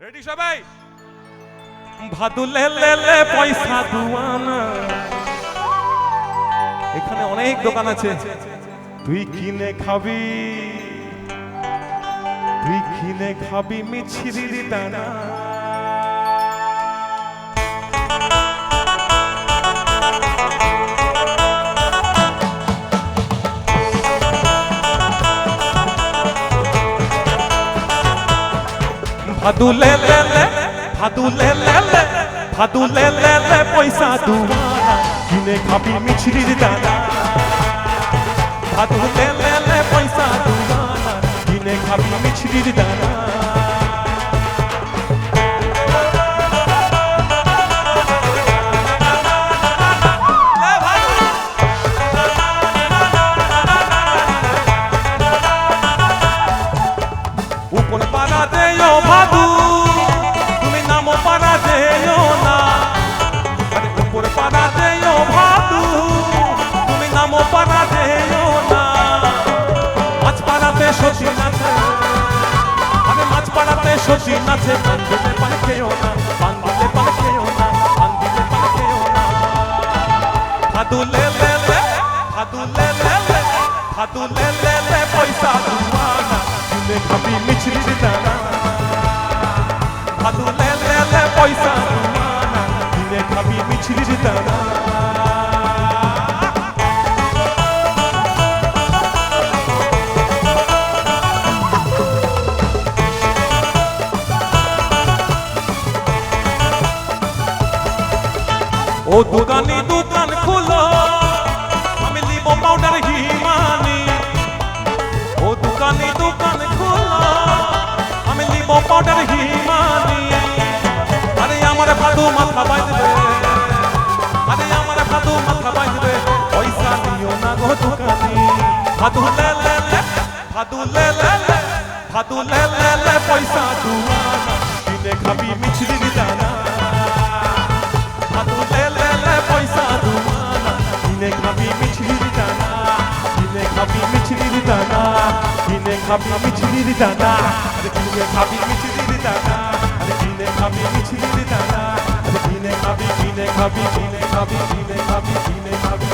Ready সবাই? ভাদু লে লে লে পয়সা দুয়ানা। এখানে অনেক দোকান আছে, তুই কিনে খাবি, তুই কিনে খাবি মিছরির দানা। ভাদু লে লে লে, ভাদু লে লে লে, ভাদু লে লে লে পয়সা দুয়ানা, কিনে খাবি মিছরির দানা। ভাদু লে লে লে পয়সা দুয়ানা, কিনে খাবি মিছরির দানা। উপর পাড়া দেও ভাদু, তুমি নামো পাড়া দেও না। আরে উপর পাড়া দেও ভাদু, তুমি নামো পাড়া দেও না। মাছ পাড়াতে সতী নাচে, আরে মাছ পাড়াতে সতী নাচে। পান দিলে পান খেও না, পান দিলে পান খেও না, পান দিলে পান খেও না। ভাদু লে লে লে, ভাদু লে লে লে, ভাদু লে লে লে পয়সা দুয়ানা, কিনে খাবি মিছরির দানা। ভাদু লে লে লে পয়সা দুয়ানা, কিনে খাবি মিছরির দানা। ও দোকানি দোকান খুলো, আমি লিবো পাউডার হিমানি। ও দোকানি দোকান খুলো, আমি লিবো পাউডার হিমানি। আরে আমার ভাদু মাথা বাঁধবে, আরে আমার ভাদু মাথা বাঁধবে। পয়সা দিও না গো দোকানি। ভাদু লে লে লে, ভাদু লে লে লে, ভাদু লে লে লে পয়সা দুয়ানা, কিনে খাবি মিছরির দানা। ভাদু লে লে লে পয়সা দুয়ানা, কিনে খাবি মিছরির দানা, কিনে খাবি মিছরির দানা, কিনে খাবি মিছরির দানা। আরে কিনে খাবি মিছরির দানা, আরে কিনে খাবি মিছরির দানা। আরে কিনে খাবি, কিনে খাবি, কিনে খাবি, কিনে খাবি, কিনে খাবি।